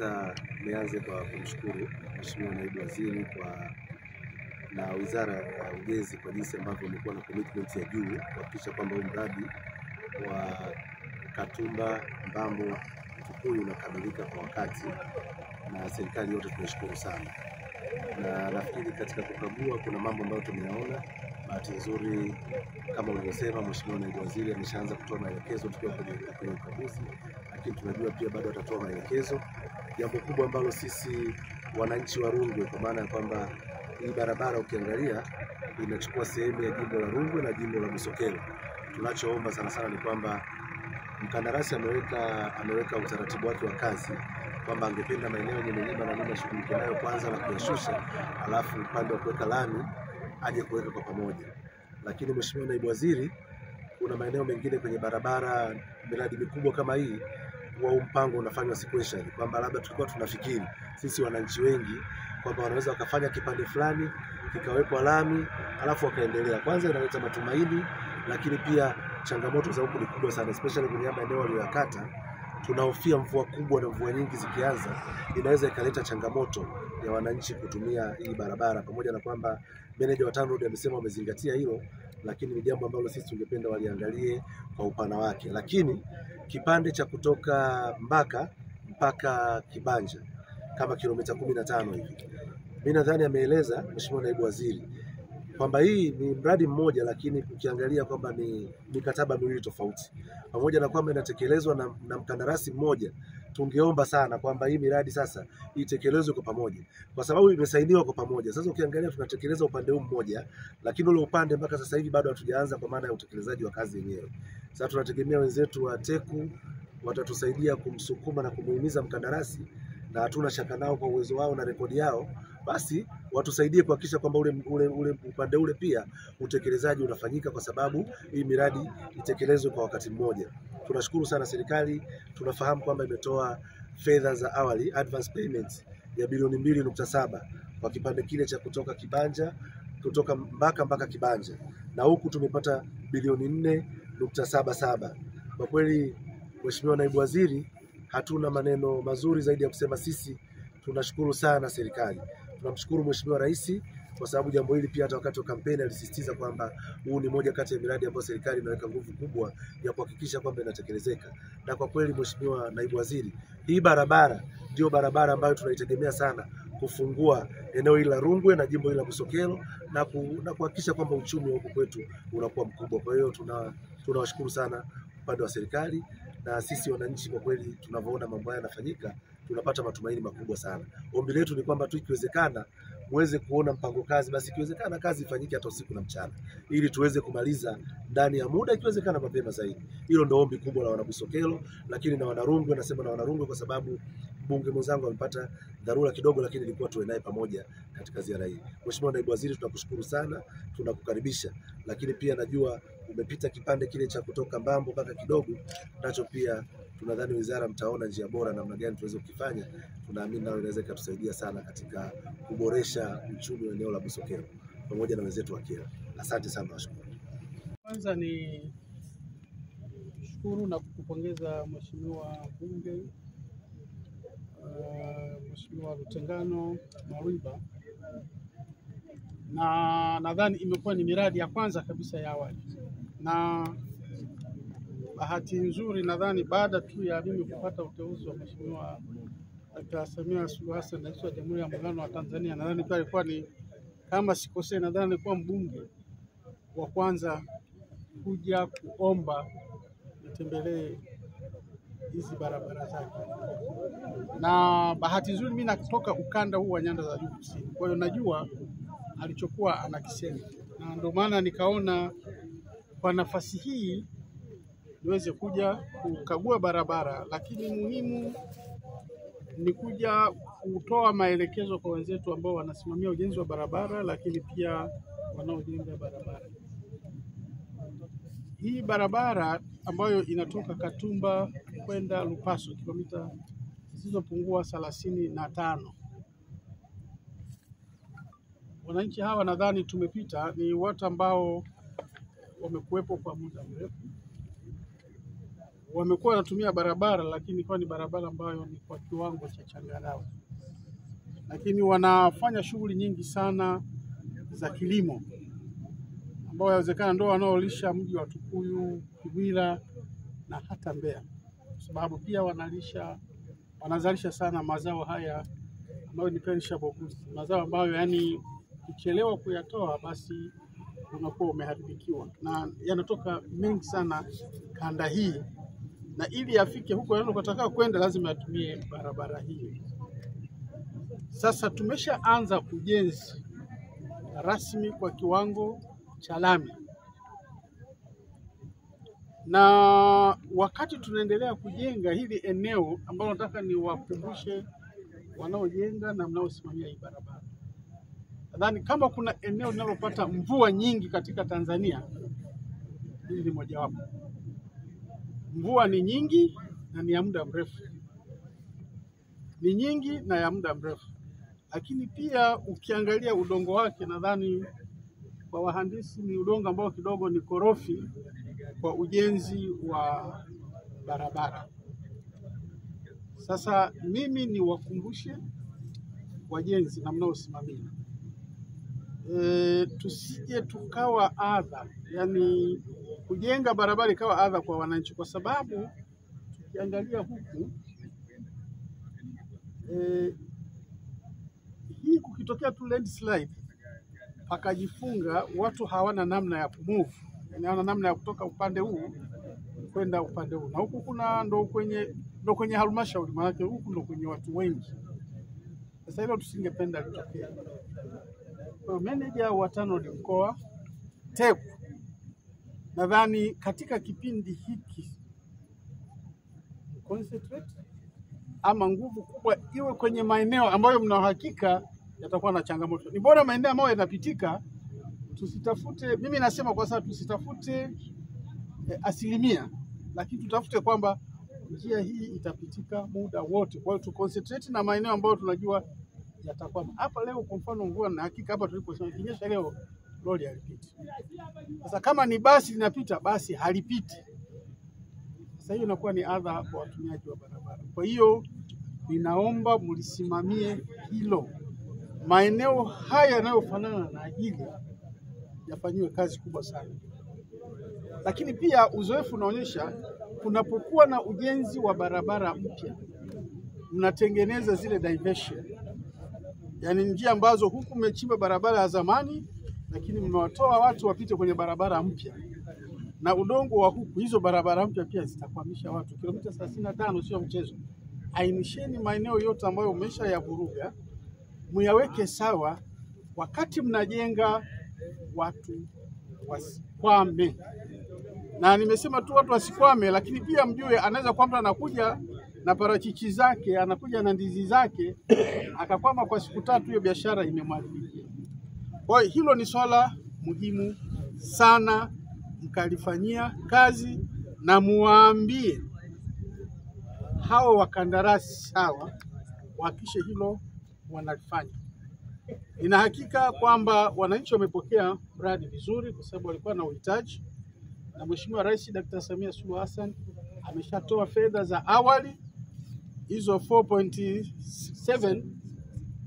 kabisa nianze kwa kumshukuru Mheshimiwa Naibu Waziri na Wizara ya Ujenzi kwa jinsi ambavyo imekuwa na commitment ya juu kuhakikisha kwamba huu mradi wa Katumba Mbambo Tukuyu unakamilika kwa wakati, na serikali yote tunashukuru sana. Na nafikiri katika kukagua kuna mambo ambayo tumeyaona. Bahati nzuri kama ulivyosema, Mheshimiwa Naibu Waziri ameshaanza kutoa maelekezo tukiwa kwenye ukaguzi, lakini tunajua pia bado atatoa maelekezo. Jambo kubwa ambalo sisi wananchi wa Rungwe, kwa maana ya kwamba hii barabara ukiangalia inachukua sehemu ya jimbo la Rungwe na jimbo la Busokelo. Tunachoomba sana sana ni kwamba mkandarasi ameweka utaratibu wake wa kazi kwamba angependa maeneo yenye milima na nini shughulike nayo kwanza na kuyashusha, alafu upande wa kuweka lami aje kuweka kwa pamoja. Lakini Mheshimiwa Naibu Waziri, kuna maeneo mengine kwenye barabara, miradi mikubwa kama hii, wa mpango unafanywa sequentially, kwamba labda tulikuwa tunafikiri sisi wananchi wengi kwamba wanaweza wakafanya kipande fulani kikawekwa lami alafu wakaendelea. Kwanza inaleta matumaini, lakini pia changamoto za huku ni kubwa sana, especially kwenye maeneo waliyokata. Tunahofia mvua kubwa na mvua nyingi zikianza inaweza ikaleta changamoto ya wananchi kutumia hii barabara, pamoja na kwamba meneja wa TANROADS amesema wamezingatia hilo, lakini ni jambo ambalo sisi tungependa waliangalie kwa upana wake. Lakini kipande cha kutoka Mbaka mpaka Kibanja kama kilomita 15 hivi, mimi nadhani ameeleza Mheshimiwa Naibu Waziri kwamba hii ni mradi mmoja, lakini ukiangalia kwamba ni mikataba miwili tofauti, pamoja na kwamba inatekelezwa na mkandarasi mmoja. Tungeomba sana kwamba hii miradi sasa itekelezwe kwa pamoja, kwa sababu imesainiwa kwa pamoja. Sasa ukiangalia tunatekeleza upande huu mmoja, lakini ule upande mpaka sasa hivi bado hatujaanza kwa maana ya utekelezaji wa kazi yenyewe. Sasa tunategemea wenzetu wa TECU watatusaidia kumsukuma na kumuhimiza mkandarasi, na hatuna shaka nao kwa uwezo wao na rekodi yao, basi watusaidie kuhakikisha kwamba ule upande ule pia utekelezaji unafanyika, kwa sababu hii miradi itekelezwe kwa wakati mmoja. Tunashukuru sana serikali, tunafahamu kwamba imetoa fedha za awali advance payments ya bilioni 2.7 kwa kipande kile cha kutoka Kibanja, kutoka Mbaka mpaka Kibanja, na huku tumepata bilioni 4.77. Kwa kweli Mheshimiwa Naibu Waziri, hatuna maneno mazuri zaidi ya kusema sisi tunashukuru sana serikali. Tunamshukuru Mheshimiwa Rais kwa sababu jambo hili pia hata wakati wa kampeni alisisitiza kwamba huu ni moja kati ya miradi ambayo serikali inaweka nguvu kubwa ya kuhakikisha kwamba inatekelezeka. Na kwa kweli Mheshimiwa Naibu Waziri, hii barabara ndio barabara ambayo tunaitegemea sana kufungua eneo hili la Rungwe na jimbo hili la Busokelo na kuhakikisha kwamba uchumi wa huko kwetu unakuwa mkubwa. Kwa hiyo tunawashukuru sana upande wa serikali, na sisi wananchi kwa kweli tunavyoona mambo haya yanafanyika tunapata matumaini makubwa sana. Ombi letu ni kwamba tu ikiwezekana muweze kuona mpango kazi, basi ikiwezekana kazi ifanyike hata usiku na mchana, ili tuweze kumaliza ndani ya muda, ikiwezekana mapema zaidi. Hilo ndio ombi kubwa la Wanabusokelo, lakini na Wanarungwe. Nasema na Wanarungwe kwa sababu mbunge mwenzangu amepata dharura kidogo, lakini nilikuwa tuwe naye pamoja katika ziara hii. Mheshimiwa Naibu Waziri, tunakushukuru sana, tunakukaribisha, lakini pia najua umepita kipande kile cha kutoka Mbambo mpaka Kidogo, nacho pia tunadhani wizara mtaona njia bora namna gani tuweze kukifanya. Tunaamini nao inaweza kutusaidia sana katika kuboresha uchumi wa eneo la Busokelo pamoja na wenzetu wa Kyela. Asante sana, washukuru. Kwanza ni shukuru na kukupongeza Mheshimiwa Bunge, Mheshimiwa Rutengano Mariba, na nadhani imekuwa ni miradi ya kwanza kabisa ya awali, na bahati nzuri nadhani baada tu ya mimi kupata uteuzi wa Mheshimiwa Dkt. Samia Suluhu Hassan, Rais wa Jamhuri ya Muungano wa Tanzania, nadhani pia alikuwa ni, kama sikosei, nadhani alikuwa mbunge wa kwanza kuja kuomba nitembelee hizi barabara zake. Na bahati nzuri mimi natoka ukanda huu wa Nyanda za Juu Kusini, kwa hiyo najua alichokuwa anakisema, na ndio maana nikaona kwa nafasi hii niweze kuja kukagua barabara, lakini muhimu ni kuja kutoa maelekezo kwa wenzetu ambao wanasimamia ujenzi wa barabara, lakini pia wanaojenga barabara. Hii barabara ambayo inatoka Katumba kwenda Lupaso, kilomita zisizopungua 35. Wananchi hawa nadhani tumepita, ni watu ambao wamekuwepo kwa muda mrefu, wamekuwa wanatumia barabara, lakini kwa ni barabara ambayo ni kwa kiwango cha changarawe, lakini wanafanya shughuli nyingi sana za kilimo ambao yawezekana ndio wanaolisha mji wa Tukuyu, Kibwira na hata Mbeya, kwa sababu pia wanazalisha sana mazao haya ambayo ni perishable goods, mazao ambayo yani ukichelewa kuyatoa basi unakuwa umeharibikiwa, na yanatoka mengi sana kanda hii, na ili afike huko yanakotaka kwenda lazima atumie barabara hii. Sasa tumeshaanza ujenzi rasmi kwa kiwango cha lami, na wakati tunaendelea kujenga hili eneo ambalo nataka niwakumbushe wanaojenga na mnaosimamia hii barabara, nadhani kama kuna eneo linalopata mvua nyingi katika Tanzania, hili ni mojawapo. Mvua ni nyingi na ni ya muda mrefu, ni nyingi na ya muda mrefu, lakini pia ukiangalia udongo wake, nadhani kwa wahandisi ni udongo ambao kidogo ni korofi kwa ujenzi wa barabara. Sasa mimi ni wakumbushe wajenzi na mnaosimamia, tusije tukawa adha, yani kujenga barabara ikawa adha kwa wananchi, kwa sababu tukiangalia huku hii kukitokea tu landslide pakajifunga, watu hawana namna ya kumove, yani hawana namna ya kutoka upande huu kwenda upande huu, na huku kuna ndo kwenye halmashauri, maana huku ndo kwenye watu wengi. Sasa hilo tusingependa litokee. Kwa meneja wa TANROADS mkoa Teku, nadhani katika kipindi hiki concentrate ama nguvu kubwa iwe kwenye maeneo ambayo mna uhakika yatakuwa na changamoto. Ni bora maeneo ambayo yanapitika, tusitafute, mimi nasema kwa sababu tusitafute asilimia, lakini tutafute kwamba njia hii itapitika muda wote. Kwa hiyo tu concentrate na maeneo ambayo tunajua yatakuwa. Hapa leo kwa mfano mvua na hakika hapa tuliposema kinyesha leo lori halipiti. Sasa kama ni basi linapita, basi halipiti. Sasa hiyo inakuwa ni adha kwa watumiaji wa barabara. Kwa hiyo ninaomba mlisimamie hilo. Maeneo haya yanayofanana na hili yafanyiwe kazi kubwa sana. Lakini pia uzoefu unaonyesha kunapokuwa na ujenzi wa barabara mpya, mnatengeneza zile diversion, yani njia ambazo huku mmechimba barabara ya zamani, lakini mmewatoa watu wapite kwenye barabara mpya, na udongo wa huku, hizo barabara mpya pia zitakwamisha watu. Kilomita 35 sio mchezo. Ainisheni maeneo yote ambayo umesha yavuruga, muyaweke sawa. Wakati mnajenga, watu wasikwame. Na nimesema tu watu wasikwame, lakini pia mjue anaweza kwamba anakuja na parachichi zake, anakuja na ndizi zake, akakwama kwa siku 3, hiyo biashara imemwaribikia. Kwa hiyo hilo ni swala muhimu sana, mkalifanyia kazi na muwaambie hao wakandarasi hawa wahakikishe hilo wanalifanya. Nina hakika kwamba wananchi wamepokea mradi vizuri, kwa sababu walikuwa na uhitaji, na Mheshimiwa Rais Dr. Samia Suluhu Hassan ameshatoa fedha za awali hizo 4.7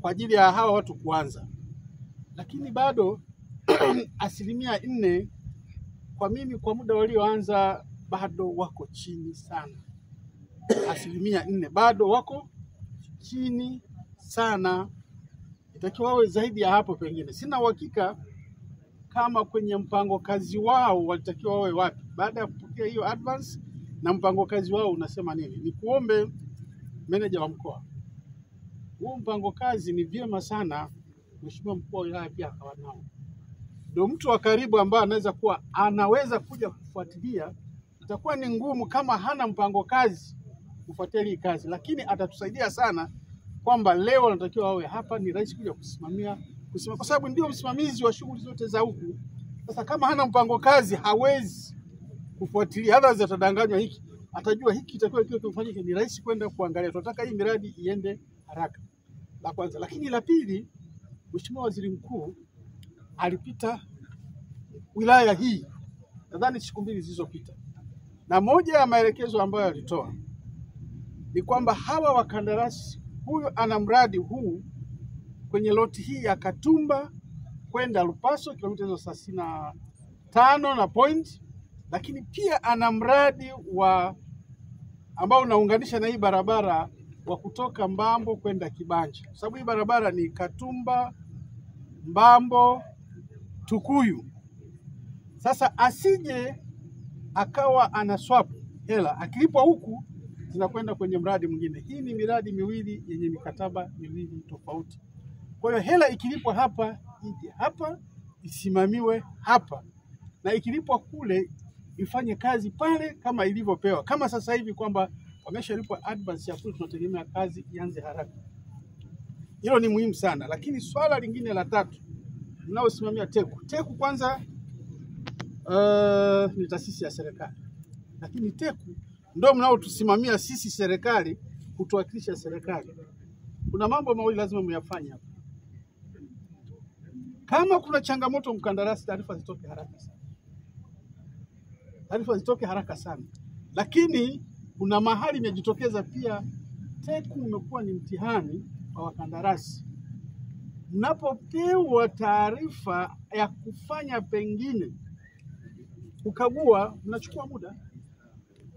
kwa ajili ya hawa watu kuanza, lakini bado 4% kwa mimi, kwa muda walioanza bado wako chini sana. 4% bado wako chini sana, itakiwa wawe zaidi ya hapo. Pengine sina uhakika kama kwenye mpango kazi wao walitakiwa wawe wapi baada ya kupokea hiyo advance, na mpango kazi wao unasema nini. Ni kuombe meneja wa mkoa, huo mpango kazi ni vyema sana Mheshimiwa mkuu wa wilaya pia akawa nao, ndio mtu wa karibu ambaye anaweza kuja kufuatilia. Itakuwa ni ngumu kama hana mpango kazi kufuatilia hii kazi, lakini atatusaidia sana kwamba leo anatakiwa wawe hapa, ni rais kuja kusimamia, kwa sababu ndio msimamizi wa shughuli zote za huku. Sasa kama hana mpango kazi hawezi kufuatilia, hata atadanganywa hiki, atajua hiki itakuwa kile kifanyike. Ni rais kwenda kuangalia, tunataka hii miradi iende haraka, la kwanza. Lakini la pili, Mheshimiwa Waziri Mkuu alipita wilaya hii nadhani siku 2 zilizopita, na moja ya maelekezo ambayo alitoa ni kwamba hawa wakandarasi, huyu ana mradi huu kwenye loti hii ya Katumba kwenda Lupaso kilomita hizo 35 na point, lakini pia ana mradi wa ambao unaunganisha na hii barabara wa kutoka Mbambo kwenda Kibanja, kwa sababu hii barabara ni Katumba, Mbambo, Tukuyu. Sasa asije akawa ana swap hela, akilipwa huku zinakwenda kwenye mradi mwingine. Hii ni miradi miwili yenye mikataba miwili tofauti. Kwa hiyo hela ikilipwa hapa ije hapa, isimamiwe hapa, na ikilipwa kule ifanye kazi pale kama ilivyopewa. Kama sasa hivi kwamba wameshalipwa advance ya kule, tunategemea kazi ianze haraka. Hilo ni muhimu sana. Lakini swala lingine la tatu, mnaosimamia TECU kwanza ni taasisi ya serikali, lakini TECU ndio mnaotusimamia sisi serikali, kutuwakilisha serikali. Kuna mambo mawili lazima muyafanye hapa. Kama kuna changamoto mkandarasi, taarifa zitoke haraka sana. Taarifa zitoke haraka sana. Lakini kuna mahali imejitokeza pia, TECU umekuwa ni mtihani wa wakandarasi. Mnapopewa taarifa ya kufanya, pengine kukagua, mnachukua muda,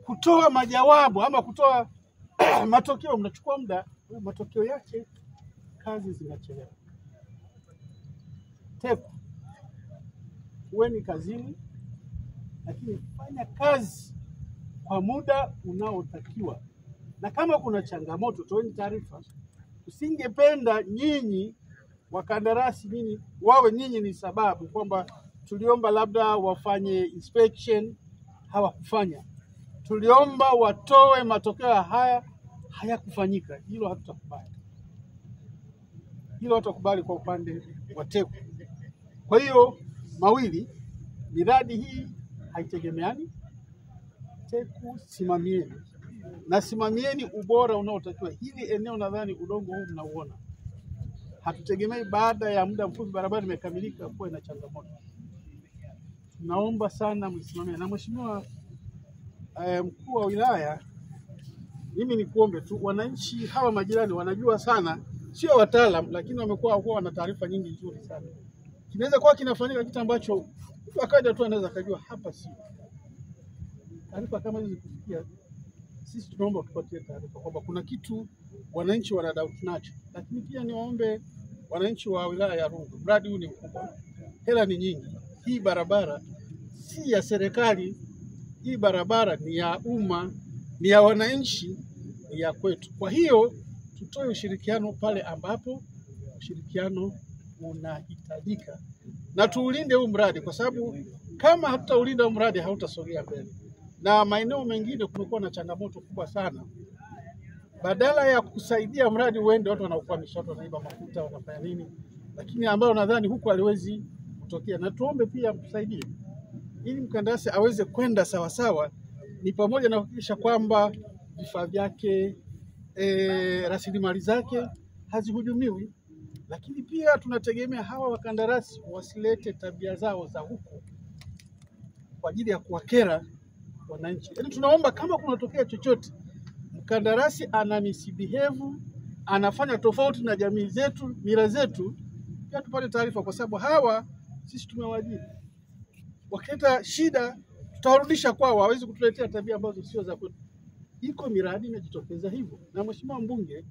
kutoa majawabu ama kutoa matokeo, mnachukua muda, matokeo yake kazi zinachelewa. TECU, kuweni kazini, lakini fanya kazi kwa muda unaotakiwa, na kama kuna changamoto toeni taarifa. Usingependa nyinyi wakandarasi nyinyi ni sababu kwamba tuliomba labda wafanye inspection, hawakufanya. Tuliomba watoe matokeo haya, hayakufanyika. Hilo hatutakubali. Hilo hatukubali kwa upande wa TECU. Kwa hiyo mawili, miradi hii haitegemeani. TECU simamieni, na simamieni ubora unaotakiwa. Hili eneo nadhani udongo huu mnauona. Hatutegemei baada ya muda mfupi barabara imekamilika kuwa na changamoto. Naomba sana msimamie. Na Mheshimiwa mkuu wa wilaya, mimi nikuombe tu, wananchi hawa majirani wanajua sana, sio wataalam, lakini wamekuwa wana taarifa nyingi nzuri sana. Kinaweza kuwa kinafanyika kitu ambacho mtu akaja tu anaweza kujua hapa sio. Taarifa kama hizo kufikia sisi, tunaomba tupatie taarifa kwamba kuna kitu wananchi wana doubt nacho. Lakini pia niwaombe wananchi wa wilaya ya Rungwe, mradi huu ni mkubwa, hela ni nyingi. Hii barabara si ya serikali, hii barabara ni ya umma, ni ya wananchi, ni ya kwetu. Kwa hiyo tutoe ushirikiano pale ambapo ushirikiano unahitajika, na tuulinde huu mradi, kwa sababu kama hatutaulinda huu mradi hautasogea mbele. Na maeneo mengine kumekuwa na changamoto kubwa sana. Badala ya kusaidia mradi uende, watu wanaokwamisha, watu wanaiba mafuta, wanafanya nini, lakini ambayo nadhani huku haliwezi kutokea. Na tuombe pia mtusaidie ili mkandarasi aweze kwenda sawa sawa, ni pamoja na kuhakikisha kwamba vifaa vyake, rasilimali zake hazihujumiwi. Lakini pia tunategemea hawa wakandarasi wasilete tabia zao za huku kwa ajili ya kuwakera wananchi. Yaani tunaomba kama kunatokea chochote, mkandarasi ana misbehave, anafanya tofauti na jamii zetu, mila zetu, pia tupate taarifa, kwa sababu hawa sisi tumewaajiri. Wakileta shida tutawarudisha kwao, hawezi kutuletea tabia ambazo sio za kwetu. Iko miradi inajitokeza hivyo. Na Mheshimiwa Mbunge,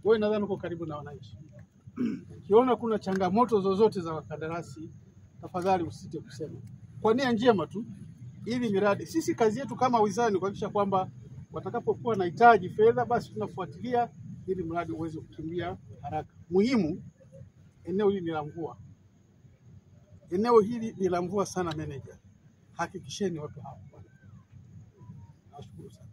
wewe nadhani uko karibu na wananchi. Ukiona kuna changamoto zozote za wakandarasi, tafadhali usite kusema. Kwa nia njema tu, ili miradi, sisi kazi yetu kama wizara ni kuhakikisha kwamba watakapokuwa na hitaji fedha, basi tunafuatilia ili mradi uweze kukimbia haraka. Muhimu, eneo hili ni la mvua. Eneo hili ni la mvua sana, manager. Hakikisheni watu hapa. Nashukuru sana.